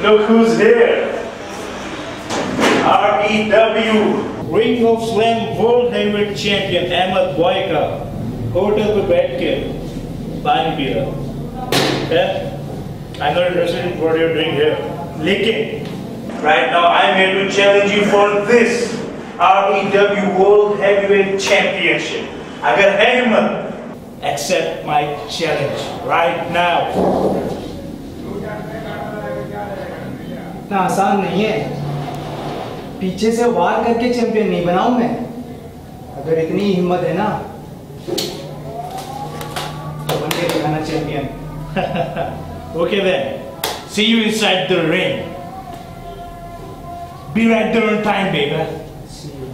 Look who's here. REW Ring of Slam World Heavyweight Champion Ahmed Boyka hotel पे बैठ के पानी P रहा है. I'm not interested in what you're doing here. लेकिन right now I'm here to challenge you for this REW World Heavyweight Championship. अगर है हिम्मत, accept my challenge right now. इतना आसान नहीं है. पीछे से वार करके चैंपियन नहीं बनाऊं मैं. अगर इतनी हिम्मत है ना तो बन के दिखाना champion. Okay then, see you inside the ring. Be right there on time, baby. See you.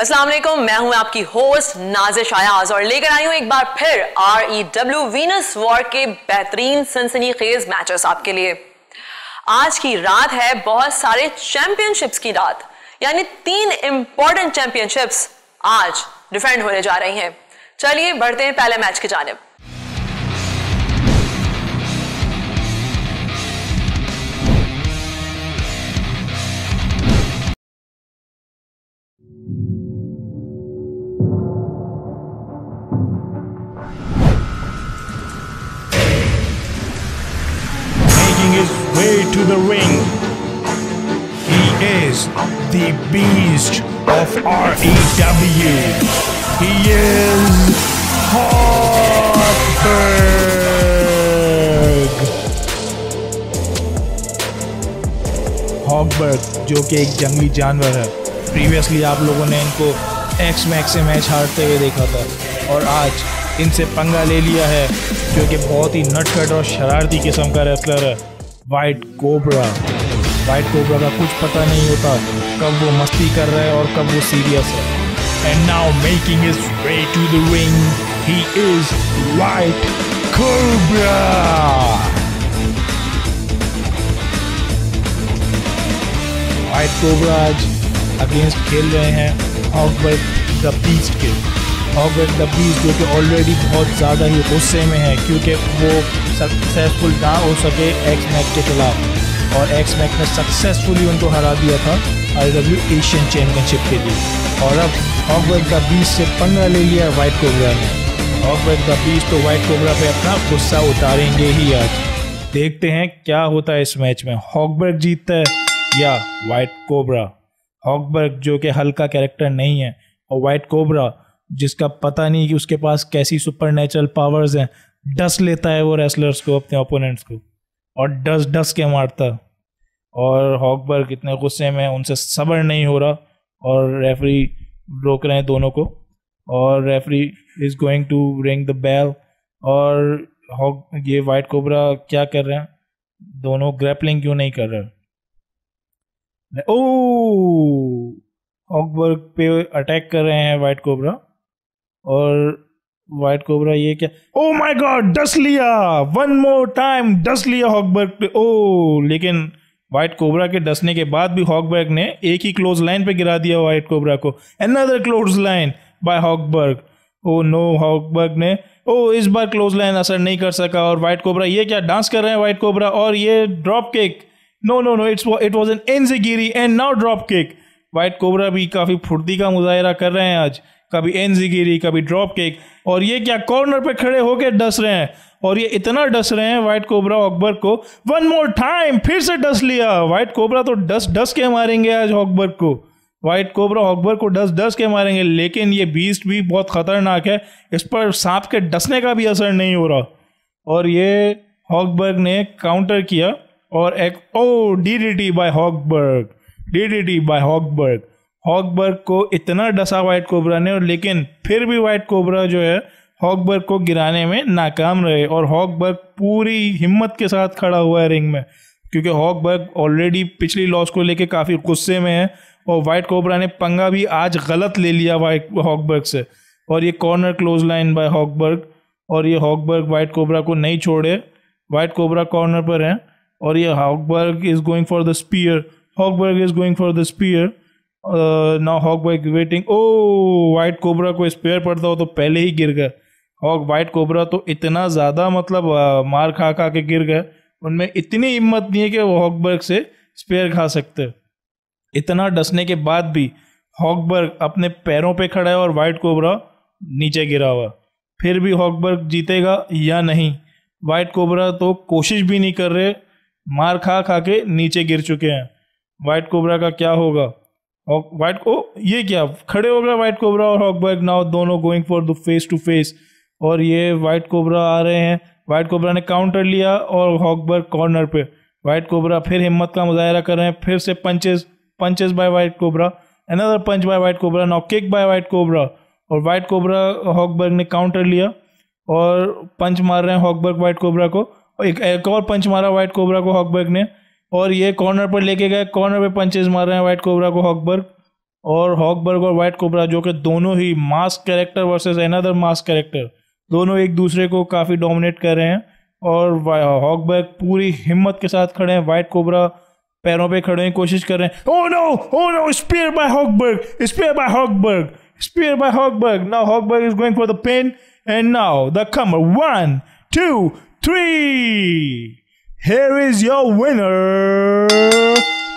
अस्सलाम वालेकुम, मैं हूं आपकी होस्ट नाज़िश अयाज और लेकर आई हूं एक बार फिर REW वीनस वॉर के बेहतरीन सनसनीखेज मैचेस आपके लिए. आज की रात है बहुत सारे चैंपियनशिप्स की रात, यानी 3 इंपॉर्टेंट चैंपियनशिप्स आज डिफेंड होने जा रही हैं. चलिए बढ़ते हैं पहले मैच की जानिब. His way to the ring. He is the beast of REW. He is Hogberg. Hogberg जो कि एक जंगली जानवर है. प्रीवियसली आप लोगों ने इनको एक्स मैक्स से मैच हारते हुए देखा था और आज इनसे पंगा ले लिया है जो कि बहुत ही नटखट और शरारती किस्म का रेसलर है, वाइट कोबरा. वाइट कोबरा का कुछ पता नहीं होता कब वो मस्ती कर रहा है और कब वो सीरियस है. And now making his way to the ring, he is White Cobra. White Cobra आज अगेंस्ट खेल रहे हैं हॉगबर्ग द बीस्ट के. हॉगबर्ग द बीस्ट जो कि ऑलरेडी बहुत ज़्यादा ही गुस्से में है क्योंकि वो सक्सेसफुल ना हो सके एक्स मैक के खिलाफ और एक्स मैक ने सक्सेसफुली उनको हरा दिया था REW एशियन चैम्पियनशिप के लिए. और अब हॉगबर्ग द बीस्ट से पंगा ले लिया वाइट कोबरा ने. हॉगबर्ग द बीस्ट तो वाइट कोबरा पे अपना गुस्सा उतारेंगे ही आज. देखते हैं क्या होता है इस मैच में. हॉगबर्ग जीतता है या वाइट कोबरा. हॉगबर्ग जो कि हल्का कैरेक्टर नहीं है और वाइट कोबरा जिसका पता नहीं कि उसके पास कैसी सुपरनेचुरल पावर्स हैं, डस लेता है वो रेसलर्स को, अपने ओपोनेंट्स को, और डस के मारता. और हॉगबर्ग इतने गुस्से में, उनसे सब्र नहीं हो रहा और रेफरी रोक रहे हैं दोनों को. और referee is going to ring the bell. और ये वाइट कोबरा क्या कर रहे हैं, दोनों ग्रैपलिंग क्यों नहीं कर रहे. ओह, हॉगबर्ग पे अटैक कर रहे हैं वाइट कोबरा और वाइट कोबरा ये क्या, ओ माय गॉड, डस लिया, वन मोर टाइम डस लिया हॉगबर्ग पे. ओ, लेकिन वाइट कोबरा के डसने के बाद भी हॉगबर्ग ने एक ही क्लोज लाइन पे गिरा दिया वाइट कोबरा को. Another close line by Hogberg. Oh no, Hogberg ने इस बार क्लोज लाइन असर नहीं कर सका. और वाइट कोबरा ये क्या डांस कर रहे हैं वाइट कोबरा, और ये drop kick. No, it was an enzuigiri and now drop kick. White cobra भी काफी फुर्ती का मुजाहिरा कर रहे हैं आज, कभी एनज़िगिरी कभी ड्रॉप किक. और ये क्या कॉर्नर पे खड़े होके डस रहे हैं, और ये इतना डस रहे हैं वाइट कोबरा हॉगबर्ग को. वन मोर टाइम, फिर से डस लिया. वाइट कोबरा तो डस के मारेंगे आज हॉगबर्ग को. वाइट कोबरा हॉगबर्ग को डस के मारेंगे. लेकिन ये बीस्ट भी बहुत खतरनाक है, इस पर सांप के डसने का भी असर नहीं हो रहा. और ये हॉगबर्ग ने काउंटर किया और एक DDT बाय हॉगबर्ग. हॉगबर्ग को इतना डसा वाइट कोबरा ने, और लेकिन फिर भी वाइट कोबरा जो है हॉगबर्ग को गिराने में नाकाम रहे और हॉगबर्ग पूरी हिम्मत के साथ खड़ा हुआ है रिंग में, क्योंकि हॉगबर्ग ऑलरेडी पिछली लॉस को लेके काफ़ी गुस्से में है और वाइट कोबरा ने पंगा भी आज गलत ले लिया हॉगबर्ग से। और ये कॉर्नर क्लोज लाइन बाय हॉगबर्ग और ये हॉगबर्ग वाइट कोबरा को नहीं छोड़े। वाइट कोबरा कॉर्नर पर है और ये Hogberg is going for the spear. Hogberg is going for the spear. Now Hogberg waiting. Oh white cobra को स्पेयर पड़ता हो तो पहले ही गिर गया। वाइट कोबरा तो इतना ज़्यादा मतलब मार खा खा के गिर गए, उनमें इतनी हिम्मत नहीं है कि वो हॉगबर्ग से स्पेयर खा सकते। इतना डसने के बाद भी हॉगबर्ग अपने पैरों पे खड़ा है और वाइट कोबरा नीचे गिरा हुआ। फिर भी हॉगबर्ग जीतेगा या नहीं? वाइट कोबरा तो कोशिश भी नहीं कर रहे, मार खा खा के नीचे गिर चुके हैं। वाइट कोबरा का क्या होगा? वाइट को ये क्या खड़े हो गया वाइट कोबरा और हॉगबर्ग, नाउ दोनों going for the face to face. और ये वाइट कोबरा आ रहे हैं, वाइट कोबरा ने काउंटर लिया और हॉगबर्ग कॉर्नर पे। वाइट कोबरा फिर हिम्मत का मुजाहरा कर रहे हैं, फिर से punches by white cobra, another punch by white cobra, now kick by white cobra. और वाइट कोबरा हॉगबर्ग ने काउंटर लिया और पंच मार रहे हैं हॉगबर्ग वाइट कोबरा को। और एक और पंच मारा वाइट कोबरा को हॉगबर्ग ने और ये कॉर्नर पर लेके गए, कॉर्नर पे पंचेस मार रहे हैं वाइट कोबरा को हॉगबर्ग। और हॉगबर्ग और वाइट कोबरा जो कि दोनों ही mask character versus another mask character, दोनों एक दूसरे को काफ़ी डोमिनेट कर रहे हैं। और हॉगबर्ग पूरी हिम्मत के साथ खड़े हैं, वाइट कोबरा पैरों पे खड़े हैं, कोशिश कर रहे हैं। Oh no, spear by Hogberg, spear by Hogberg, spear by Hogberg. Now Hogberg is going for the pin and now the cover 1 2 3। Here is your winner,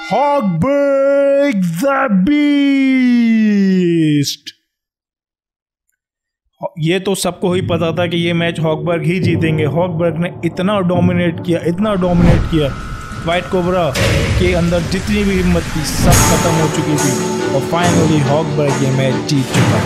Hogberg the Beast. ये तो सबको ही पता था कि ये मैच हॉगबर्ग ही जीतेंगे। हॉगबर्ग ने इतना डोमिनेट किया, वाइट कोबरा के अंदर जितनी भी हिम्मत थी सब खत्म हो चुकी थी और फाइनली हॉगबर्ग ये मैच जीत चुका है।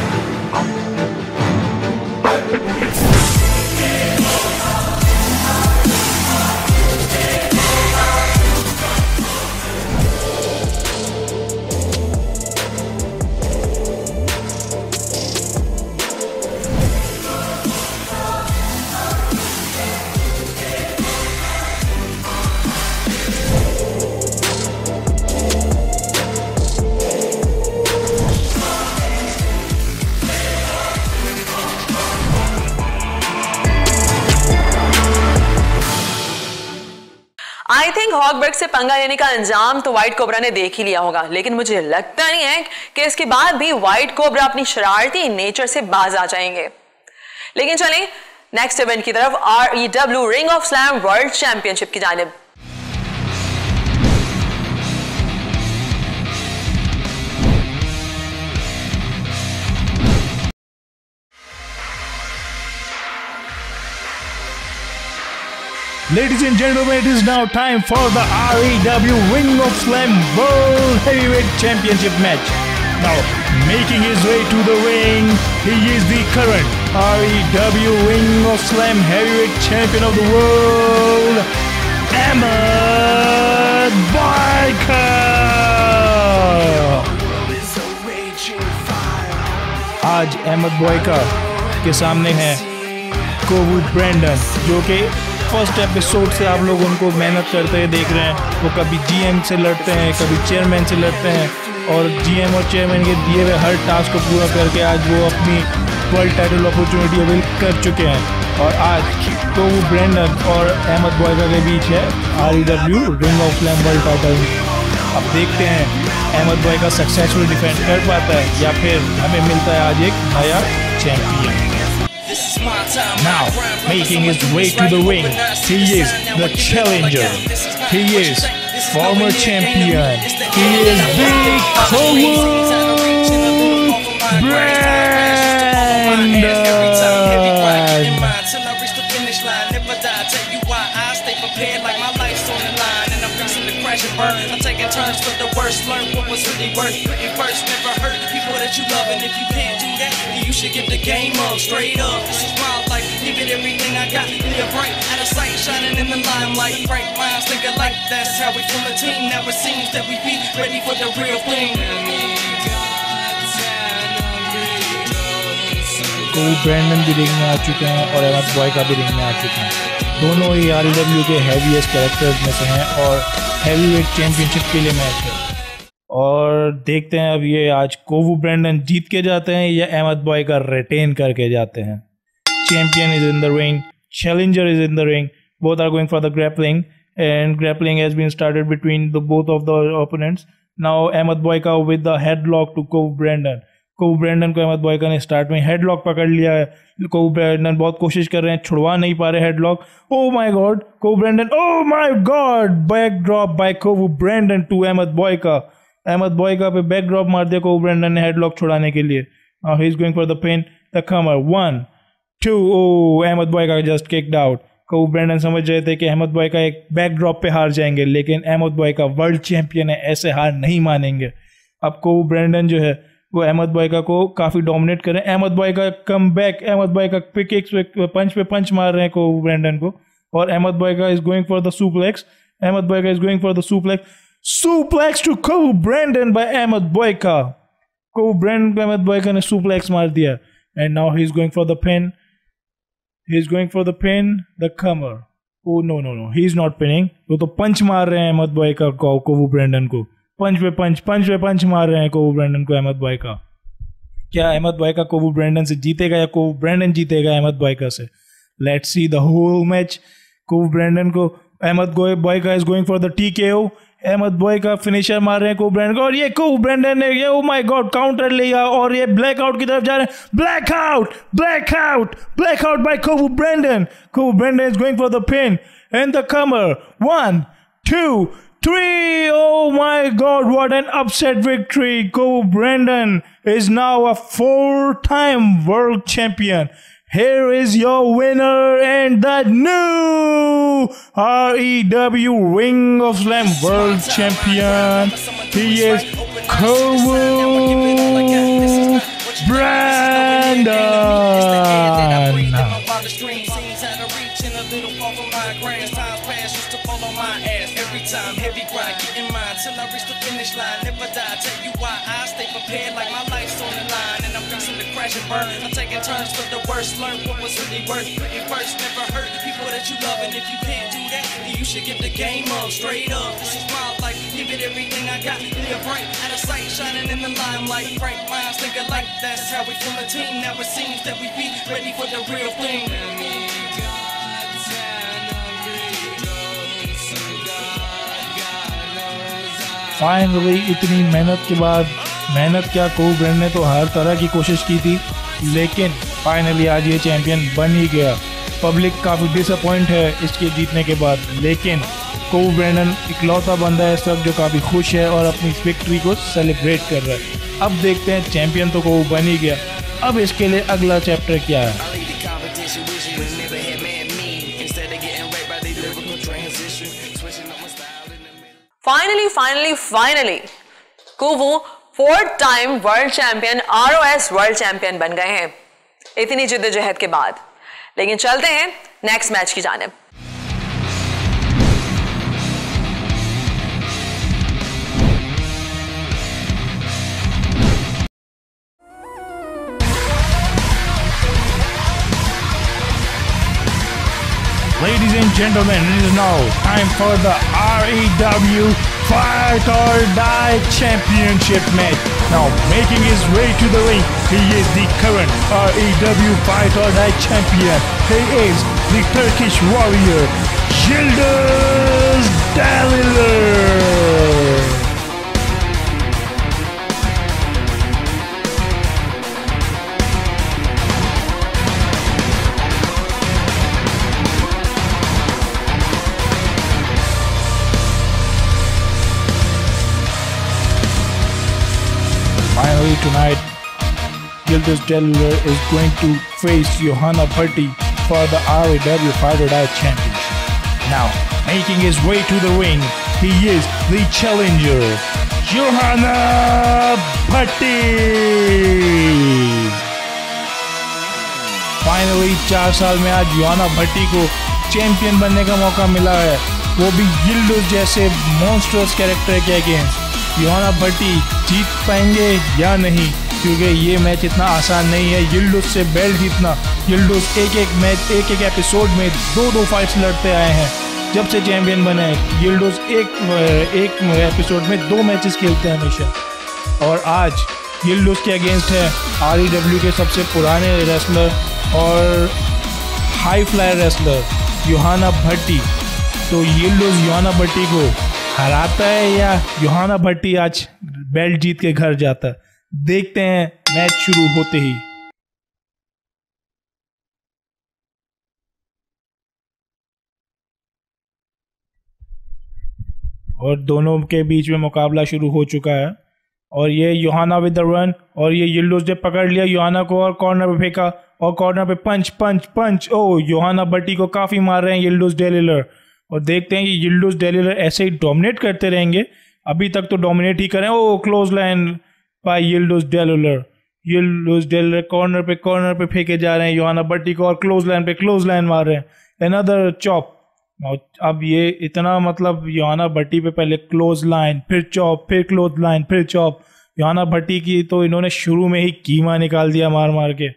आई थिंक हॉगबर्ग से पंगा लेने का अंजाम तो व्हाइट कोबरा ने देख ही लिया होगा, लेकिन मुझे लगता नहीं है कि इसके बाद भी व्हाइट कोबरा अपनी शरारती नेचर से बाज आ जाएंगे। लेकिन चलें नेक्स्ट इवेंट की तरफ, REW ring of slam world championship की जानिब। Ladies and gentlemen, it is now time for the REW Ring of Slam World Heavyweight Championship match. Now, making his way to the ring, he is the current REW Ring of Slam Heavyweight Champion of the world, Ahmed Biker. आज अहमद बॉयकर के सामने है कोवू Brandon, जो कि first episode से आप लोग उनको मेहनत करते हुए देख रहे हैं। वो कभी GM से लड़ते हैं, कभी चेयरमैन से लड़ते हैं और GM और चेयरमैन के दिए हुए हर टास्क को पूरा करके आज वो अपनी वर्ल्ड टाइटल अपॉर्चुनिटी अवेल कर चुके हैं। और आज कोवू ब्रैंडन और अहमद बॉयकर के बीच है REW ring of slam world title. अब देखते हैं अहमद बॉयकर सक्सेसफुल डिफेंड कर पाता है या फिर हमें मिलता है आज एक नया champion. Now, making his way to the ring, he is the challenger. He is former champion. He is Big Kowu Brandon. I'm taking turns for the worst. Learn what was really worth. Putting first, never hurt people that you love. And if you can't do that, you should give the game up. Straight up, this is my life. Give it everything I got. Live right, out of sight, shining in the limelight. Bright minds think alike. That's how we form a team. Now it seems that we be ready for the real thing. कोबी Brandon भी ring में आ चुके हैं और Ahmed Boyka भी ring में आ चुके हैं। दोनों ही REW के हैवीएस्ट कैरेक्टर्स में से हैं और हैवीवेट चैंपियनशिप के लिए मैच है। और देखते हैं अब ये आज कोबी ब्रांडन जीत के जाते हैं या अहमद बॉयका रिटेन करके जाते हैं। Champion is in the ring, challenger is in the ring, both are going for the grappling and grappling has been started between the both of the opponents. Now Ahmed Boyka with the headlock to Kobe Brandon. कोबी Brandon को Ahmed Boyka ने start में हेडलॉक पकड़ लिया है। कोबी Brandon बहुत कोशिश कर रहे हैं, छुड़वा नहीं पा रहे headlock. Oh my god, Kobe Brandon, oh my god, back drop by Kobe Brandon to Ahmad Boyka. Ahmad Boyka पे बैक ड्रॉप मार दिया कोबी ब्रांडन ने हेडलॉक छुड़ाने के लिए। He is going for the pin, the cover, 1 2, oh Ahmad Boyka just kicked out. Kobe Brandon समझ रहे थे कि अहमद बॉयका एक बैक ड्रॉप पे हार जाएंगे, लेकिन अहमद बॉयका वर्ल्ड चैंपियन है, ऐसे हार नहीं मानेंगे। अब कोबी ब्रांडन जो है वो अहमद बॉयका को काफ़ी डोमिनेट करें। Ahmed Boyka come back, Ahmed Boyka kicks पे पंच मार रहे हैं कोबी ब्रांडन को और Ahmed Boyka is going for the suplex. Ahmed Boyka is going for the suplex to Kobe Brandon by Ahmed Boyka. Kobe Brandon को अहमद बॉयका ने सुप्लेक्स मार दिया and now he is going for the pin. He is going for the pin, the cover. Oh no, he is not pinning. वो तो पंच मार रहे हैं Ahmad Boyka को कोबी ब्रांडन को, पंच पे पंच मार रहे हैं कोबी ब्रांडन को अहमद बॉयका। क्या अहमद बॉयका कोबी ब्रांडन से जीतेगा या कोबी ब्रांडन जीतेगा अहमद बॉयका से? Let's see the whole match. Kobe Brandon को Ahmed Boyka is going for the TKO। Ahmed Boyka finisher मार रहे हैं कोबी ब्रांडन को और ये कोबी ब्रांडन ने ये, ओ माय गॉड, काउंटर लिया और ये ब्लैकआउट की तरफ जा रहे हैं। Blackout bye Kobe Brandon. कोबी Brandon is going for the pin and the cover, 1 2 3, oh my god, what an upset victory. Kobe Brandon is now a 4-time world champion. Here is your winner and the new REW Ring of Slam world champion. He is Kobe Brandon. Time heavy grind, getting mine till I reach the finish line. Never die, tell you why I stay prepared like my life's on the line. And I'm fixing to crash and burn. I'm taking turns for the worst. Learn what was really worth. Putting first, never hurt people that you love. And if you can't do that, then you should give the game up. Straight up, this is my life. Give it everything I got. Live bright, out of sight, shining in the limelight. Bright minds think alike. That's how we feel a team. Now it seems that we be ready for the real thing. Finally इतनी मेहनत के बाद, मेहनत क्या, कोबी Brandon ने तो हर तरह की कोशिश की थी, लेकिन फाइनली आज ये चैंपियन बन ही गया। पब्लिक काफ़ी डिसअपॉइंट है इसके जीतने के बाद, लेकिन कोबी ब्रांडन इकलौता बंदा है सब जो काफ़ी खुश है और अपनी विक्ट्री को सेलिब्रेट कर रहा है। अब देखते हैं, चैंपियन तो कोबी बन ही गया, अब इसके लिए अगला चैप्टर क्या है। फाइनली कोबी 4-time world champion, ROS world champion बन गए हैं इतनी जिद्दोजहद के बाद। लेकिन चलते हैं नेक्स्ट मैच की जानिब। Ladies and gentlemen, it is now time for the REW Fight or Die Championship match. Now making his way to the ring, he is the current REW Fight or Die champion. He is the Turkish warrior, Yildiz Daliler. Finally tonight, Yildiz Daliler is going to face Johanna Bhatti for the REW Fight or Die Championship. Now, making his way to the ring, he is the challenger, Johanna Bhatti. Finally, 4 साल में आज Johanna Bhatti को champion बनने का मौका मिला है, वो भी Yildiz जैसे मॉन्स्टर्स कैरेक्टर के अगेंस्ट। Johanna Bhatti जीत पाएंगे या नहीं, क्योंकि ये मैच इतना आसान नहीं है। यिल्डिज़ से बेल्ट जीतना, यिल्डिज़ एक मैच एक एपिसोड में 2 फाइट्स लड़ते आए हैं जब से चैम्पियन बने हैं। यिल्डिज़ एक एपिसोड में 2 मैचेस खेलते हैं हमेशा, और आज यिल्डिज़ के अगेंस्ट है REW के सबसे पुराने रेसलर और हाई फ्लायर रेसलर योहाना भट्टी। तो यिल्डिज़ योहाना भट्टी को हराता है या योहाना भट्टी आज बेल्ट जीत के घर जाता है? देखते हैं मैच शुरू होते ही। और दोनों के बीच में मुकाबला शुरू हो चुका है, और ये योहाना विद द रन, और ये यिल्डिज़ ने पकड़ लिया योहाना को और कॉर्नर पे फेंका, और कॉर्नर पे पंच पंच पंच। ओ, योहाना भट्टी को काफ़ी मार रहे हैं यिल्डिज़ डेलिलर, और देखते हैं कि यिल्डिज़ डेलिलर ऐसे ही डोमिनेट करते रहेंगे। अभी तक तो डोमिनेट ही करें। Oh, close line by Yildiz Deliler. Yildiz Deliler corner पे फेंके जा रहे हैं योहाना भट्टी को, और क्लोज लाइन मार रहे हैं। Another chop. अब ये इतना मतलब योहाना भट्टी पे पहले क्लोज लाइन, फिर चॉप, फिर क्लोज लाइन, फिर चॉप। योहाना भट्टी की तो इन्होंने शुरू में ही कीमा निकाल दिया मार मार के।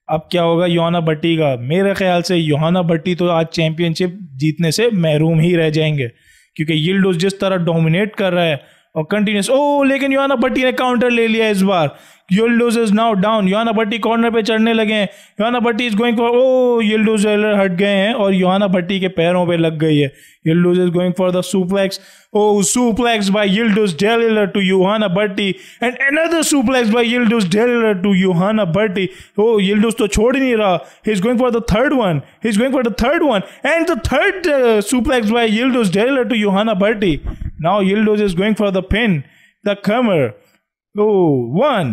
अब क्या होगा योहाना भट्टी का? मेरे ख्याल से योहाना भट्टी तो आज चैंपियनशिप जीतने से महरूम ही रह जाएंगे, क्योंकि यिल्डिज़ जिस तरह डोमिनेट कर रहा है और कंटिन्यूस। ओ, लेकिन योहाना भट्टी ने काउंटर ले लिया इस बार। Yildiz is now down. Yohana Bhatti corner पे चढ़ने लगे हैं। Yohana Bhatti is going for, oh, Yildiz हट गए हैं और योहाना भट्टी के पैरों पे लग गई है। Yildiz is going for the suplex. Oh, suplex by Yildiz Deliler to Yohana Bhatti, and another suplex by Yildiz Deliler to Yohana Bhatti. Oh, Yildiz तो छोड़ ही नहीं रहा। He is going for the third one, and the third suplex by Yildiz Deliler to Yohana Bhatti. Now Yildiz is going for the pin, the cover. Oh, 1,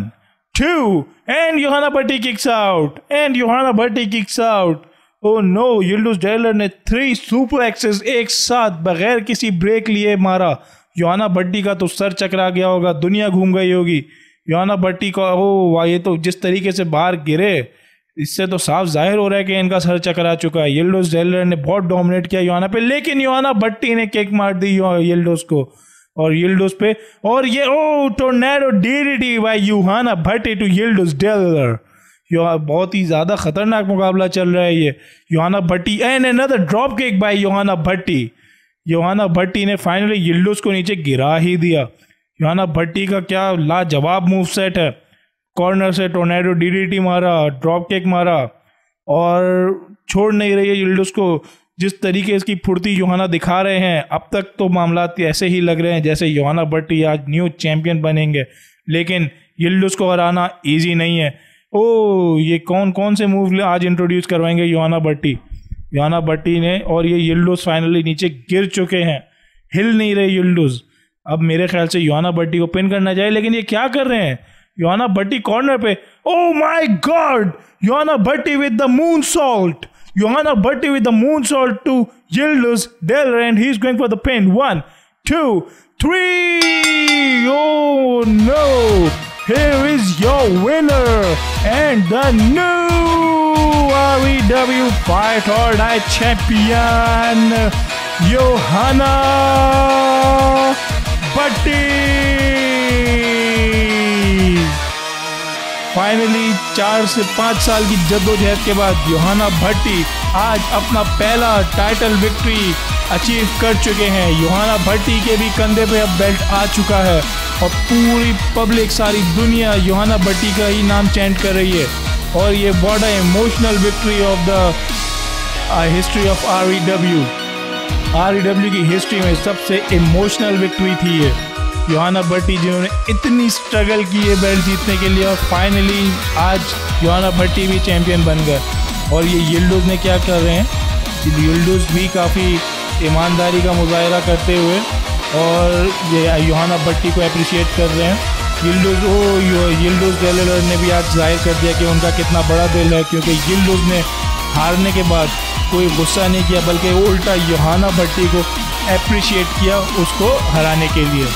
2, and Johanna Bhatti kicks out. Oh no, Yildiz Deliler ने 3 सुप्लेक्सेस एक साथ बगैर किसी break लिए मारा। योहाना भट्टी का तो sir चकरा गया होगा, दुनिया घूम गई होगी। योहाना भट्टी का, ओ वाह, ये तो जिस तरीके से बाहर गिरे, इससे तो साफ जाहिर हो रहा है कि इनका सर चकरा चुका है। यिल्डिज़ डेलिलर ने बहुत डोमिनेट किया योहाना पे, लेकिन योहाना भट्टी ने किक मार दी यिल्डिज़ को, और यिल्डिज़ पे, और ये oh, tornado DDT by Yohana Bhatti to Yildiz Deliler. बहुत ही ज़्यादा खतरनाक मुकाबला चल रहा है ये। Yohana Bhatti and another drop kick by Yohana Bhatti. Yohana Bhatti ने फाइनली यिल्डिज़ को नीचे गिरा ही दिया। योहाना भट्टी का क्या लाजवाब मूव सेट है। कॉर्नर से टोर्नेडो डीडीटी मारा, ड्रॉप किक मारा, और छोड़ नहीं रही है यिल्डिज़ को। जिस तरीके इसकी फुर्ती योहाना दिखा रहे हैं, अब तक तो मामलात ऐसे ही लग रहे हैं जैसे योहाना भट्टी आज न्यू चैंपियन बनेंगे, लेकिन यिल्डिज़ को हराना ईजी नहीं है। ओ, ये कौन से मूव आज इंट्रोड्यूस करवाएंगे योहाना भट्टी ने, और ये यिल्डिज़ फाइनली नीचे गिर चुके हैं, हिल नहीं रहे यिल्डिज़। अब मेरे ख्याल से योहाना भट्टी को पिन करना चाहिए, लेकिन ये क्या कर रहे हैं? योहाना भट्टी कॉर्नर पे, oh my God, Yohana Bhatti with the moon salt. Johanna Bhatti with the moonsault to Yildiz Deller, and he's going for the pin. 1, 2, 3. Oh no! Here is your winner and the new REW Fight or Die champion, Johanna Bhatti. Finally 4 से 5 साल की जद्दोजहद के बाद योहाना भट्टी आज अपना पहला title victory achieve कर चुके हैं। योहाना भट्टी के भी कंधे पे अब बेल्ट आ चुका है, और पूरी पब्लिक, सारी दुनिया योहाना भट्टी का ही नाम चैंट कर रही है, और ये बड़ा emotional victory of the history of REW की हिस्ट्री में सबसे इमोशनल विक्ट्री थी ये। योहाना भट्टी जिन्होंने इतनी स्ट्रगल की है बेल्ट जीतने के लिए, और फाइनली आज योहाना भट्टी भी चैंपियन बन गए। और ये यिल्डिज़ ने क्या कर रहे हैं, यिल्डिज़ भी काफ़ी ईमानदारी का मुजाहरा करते हुए और ये योहाना भट्टी को अप्रिशिएट कर रहे हैं। यिल्डिज़ डेलिलर ने भी आज जाहिर कर दिया कि उनका कितना बड़ा दिल है, क्योंकि यिल्डिज़ ने हारने के बाद कोई गुस्सा नहीं किया, बल्कि उल्टा योहाना भट्टी को अप्रिशिएट किया उसको हराने के लिए।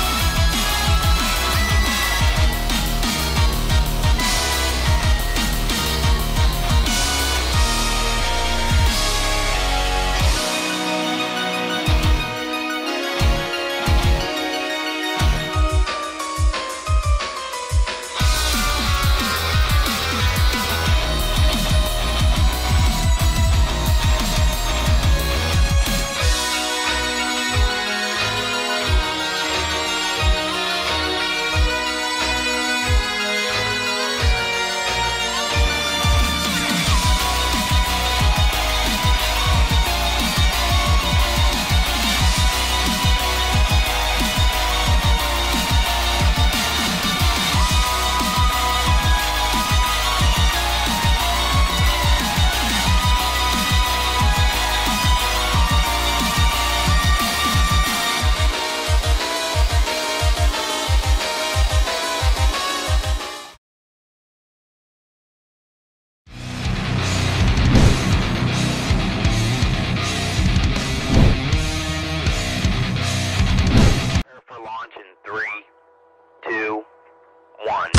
Timer launch in 3, 2, 1.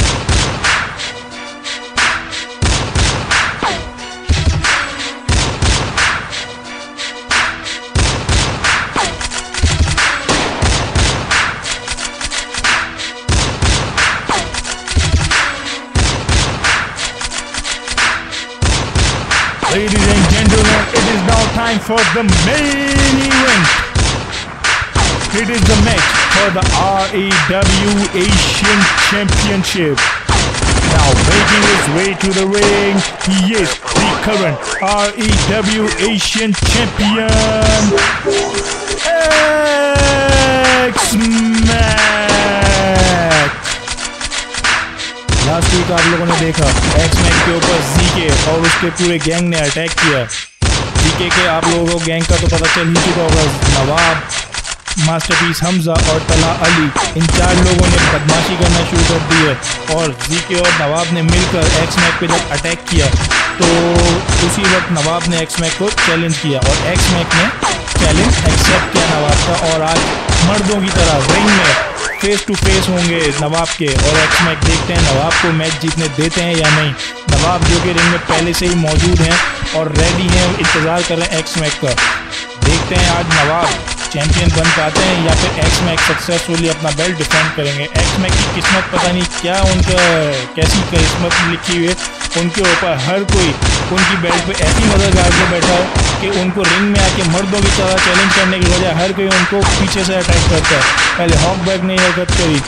Ladies and gentlemen, it is now time for the main event. It is the match for the REW Asian Championship. Now making his way to the ring, he is the current REW Asian Champion, X-Mac. Last week आप लोगों ने देखा x-Mac के ऊपर GK और उसके पूरे gang ने अटैक किया। जीके के आप लोगों को गैंग का तो पता चल ही चुका होगा। नवाब, मास्टरपीस हमजा और तला अली, इन 4 लोगों ने बदमाशी करना शुरू कर दी है और जीके और नवाब ने मिलकर एक्स-मैक पे जब अटैक किया तो उसी वक्त नवाब ने एक्स-मैक को चैलेंज किया और एक्स-मैक ने चैलेंज एक्सेप्ट किया नवाब का। और आज मर्दों की तरह रिंग में फेस टू फेस होंगे नवाब के और एक्स-मैक। देखते हैं नवाब को मैच जीतने देते हैं या नहीं। नवाब जो कि रिंग में पहले से ही मौजूद हैं और रेडी हैं, इंतज़ार कर रहे हैं एक्स-मैक का। देखते हैं आज नवाब चैंपियन बन पाते हैं या फिर एक्स-मैक सक्सेसफुली अपना बेल्ट डिफेंड करेंगे। एक्स-मैक की किस्मत पता नहीं क्या उनका कैसी किस्मत लिखी हुई है, उनके ऊपर हर कोई उनकी बेल्ट पे ऐसी नजर डाल के बैठा है कि उनको रिंग में आके मर्दों की तरह चैलेंज करने की वजह हर कोई उनको पीछे से अटैक करता है। पहले हॉकबैग ने हरकत करी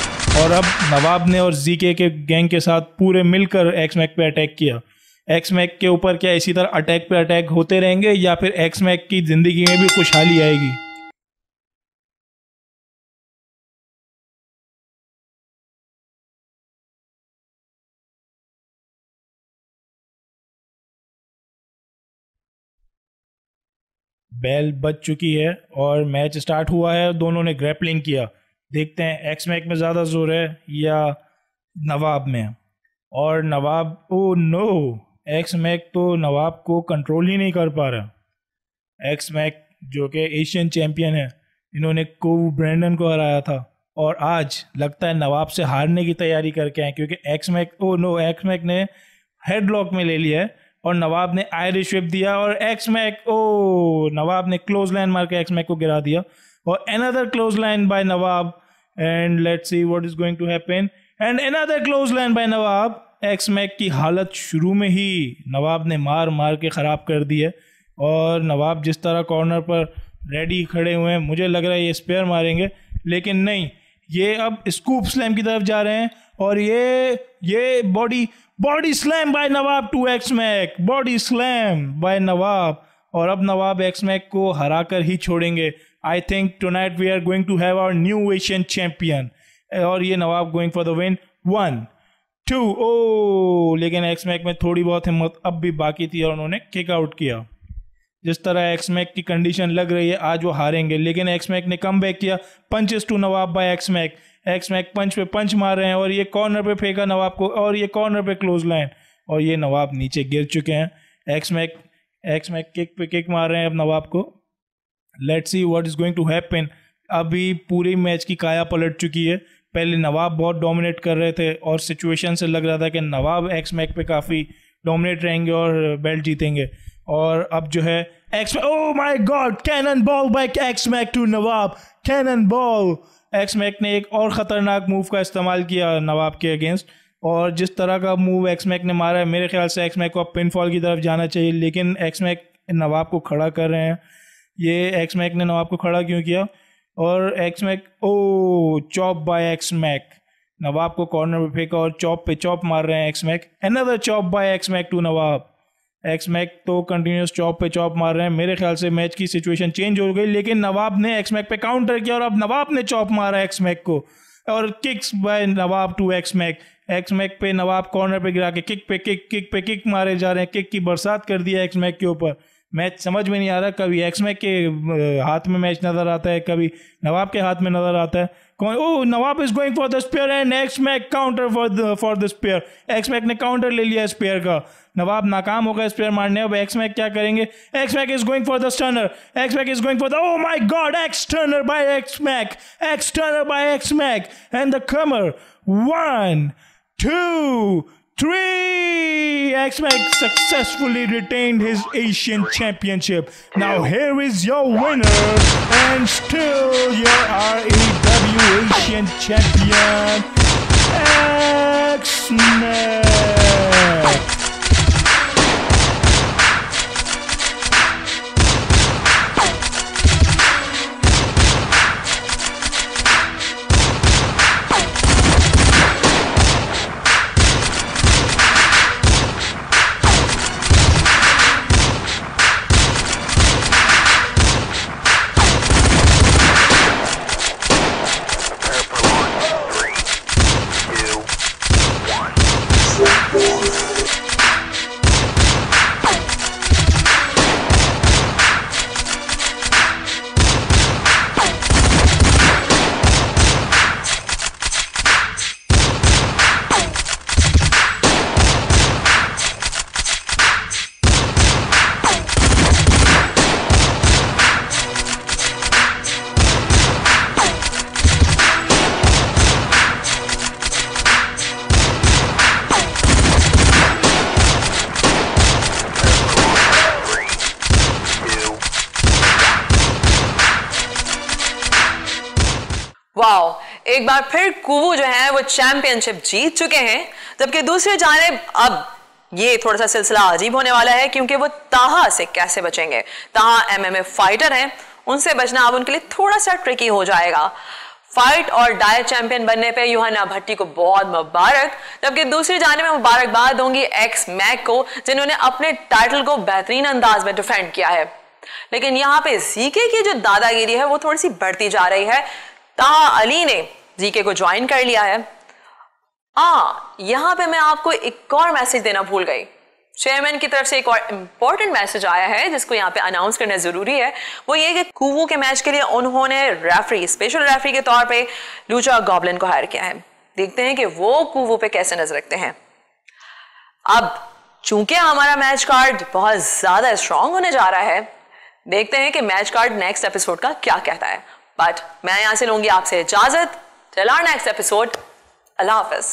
और अब नवाब ने और जीके के गैंग के साथ पूरे मिलकर एक्स-मैक पे अटैक किया। एक्स-मैक के ऊपर क्या इसी तरह अटैक पे अटैक होते रहेंगे या फिर एक्स-मैक की ज़िंदगी में भी खुशहाली आएगी? बेल बज चुकी है और मैच स्टार्ट हुआ है। दोनों ने ग्रैपलिंग किया। देखते हैं एक्स-मैक में ज़्यादा जोर है या नवाब में। और नवाब, ओ नो, एक्स-मैक तो नवाब को कंट्रोल ही नहीं कर पा रहा। एक्स-मैक जो कि एशियन चैम्पियन है, इन्होंने कोव ब्रैंडन को हराया था और आज लगता है नवाब से हारने की तैयारी करके आए क्योंकि एक्स-मैक, ओ नो, एक्स-मैक ने हेडलॉक में ले लिया है और नवाब ने आयरिश व्हिप दिया और एक्स-मैक, ओ, नवाब ने क्लोज लाइन मार के एक्स-मैक को गिरा दिया और another close line by Nawab and let's see what is going to happen and another close line by Nawab. X-Mac की हालत शुरू में ही नवाब ने मार मार के ख़राब कर दी है और नवाब जिस तरह कॉर्नर पर रेडी खड़े हुए हैं, मुझे लग रहा है ये स्पेयर मारेंगे, लेकिन नहीं, ये अब स्कूप स्लैम की तरफ जा रहे हैं और ये body slam by Nawab to X Mac, body slam by Nawab. और अब नवाब एक्स-मैक को हराकर ही छोड़ेंगे। I think tonight we are going to have our new Asian champion और ये Nawab going for the win. 1 2, oh, लेकिन एक्स-मैक में थोड़ी बहुत हिम्मत अब भी बाकी थी और उन्होंने किक आउट किया। जिस तरह एक्स-मैक की कंडीशन लग रही है आज वो हारेंगे, लेकिन एक्स-मैक ने कम बैक किया। Punches to Nawab by X Mac. X Mac punch पे पंच मार रहे हैं और ये कॉर्नर पे फेंका नवाब को और ये कॉर्नर पे क्लोज लाइन और ये नवाब नीचे गिर चुके हैं। एक्स-मैक किक पे किक मार रहे हैं अब नवाब को। Let's see what is going to happen. अभी पूरी मैच की काया पलट चुकी है। पहले नवाब बहुत डोमिनेट कर रहे थे और सिचुएशन से लग रहा था कि नवाब एक्स-मैक पे काफ़ी डोमिनेट रहेंगे और बेल्ट जीतेंगे और अब जो है oh my God, cannonball by X-Mac to Nawab, cannonball. X-Mac ने एक और ख़तरनाक मूव का इस्तेमाल किया नवाब के अगेंस्ट और जिस तरह का मूव एक्स-मैक ने मारा है, मेरे ख्याल से एक्स-मैक को अब पिनफॉल की तरफ जाना चाहिए, लेकिन एक्स-मैक नवाब को खड़ा कर रहे हैं। ये एक्स-मैक ने नवाब को खड़ा क्यों किया और x-Mac, O, chop by x-Mac. नवाब को कॉर्नर पे फेंका और चॉप पे चॉप मार रहे हैं X-Mac. Another chop by X-Mac to Nawab. X-Mac तो कंटिन्यूस चॉप पे चॉप मार रहे हैं। मेरे ख्याल से मैच की सिचुएशन चेंज हो गई, लेकिन नवाब ने एक्स-मैक पे काउंटर किया और अब नवाब ने चॉप मारा एक्स-मैक को और kicks by Nawab to X-Mac. X-Mac पे नवाब कॉर्नर पे गिरा के किक पे किक मारे जा रहे हैं। किक की बरसात कर दी है एक्स-मैक के ऊपर। मैच समझ में नहीं आ रहा, कभी एक्समैक के हाथ में मैच नज़र आता है, कभी नवाब के हाथ में नज़र आता है। कौन, oh Nawab is going for the spear and X Mac counter for the spear. X Mac ने काउंटर ले लिया स्पेयर का, नवाब नाकाम होगा स्पेयर मारने। अब एक्समैक क्या करेंगे? X Mac is going for the stunner, X Mac is going for the, oh my god, X stunner by X Mac, X stunner by X Mac and the cover 1 2 3. X-Mac successfully retained his Asian Championship. Now here is your winner and still your REW Asian Champion, X-Mac. Wow, एक बार फिर कुवू जो है वो championship जीत चुके हैं, जबकि दूसरी जानिब अब ये थोड़ा सा सिलसिला अजीब होने वाला है, क्योंकि वो ताहा से कैसे बचेंगे। ताहा एमएमए फाइटर हैं, उनसे बचना अब उनके लिए थोड़ा सा ट्रिकी हो जाएगा। फाइट और डायरेक्ट चैंपियन बनने पे यूहन्ना भट्टी को बहुत मुबारक, जबकि दूसरी जानिब में मुबारकबाद होंगी एक्स-मैक को, जिन्होंने अपने टाइटल को बेहतरीन अंदाज में डिफेंड किया है। लेकिन यहाँ पे जीके की जो दादागिरी है वो थोड़ी सी बढ़ती जा रही है। ताहा अली ने जीके को ज्वाइन कर लिया है। यहाँ पे मैं आपको एक और मैसेज देना भूल गई। चेयरमैन की तरफ से एक और इंपॉर्टेंट मैसेज आया है जिसको यहाँ पे अनाउंस करना जरूरी है। वो ये कि कुवू के मैच के लिए उन्होंने रेफरी, स्पेशल रेफरी के तौर पे लूचा गॉबलिन को हायर किया है। देखते हैं कि वो कुवू पे कैसे नजर रखते हैं। अब चूंकि हमारा मैच कार्ड बहुत ज्यादा स्ट्रांग होने जा रहा है, देखते हैं कि मैच कार्ड नेक्स्ट एपिसोड का क्या कहता है। बट मैं यहां से लूंगी आपसे इजाजत। टिल आवर नेक्स्ट एपिसोड, अल्लाह हाफिज।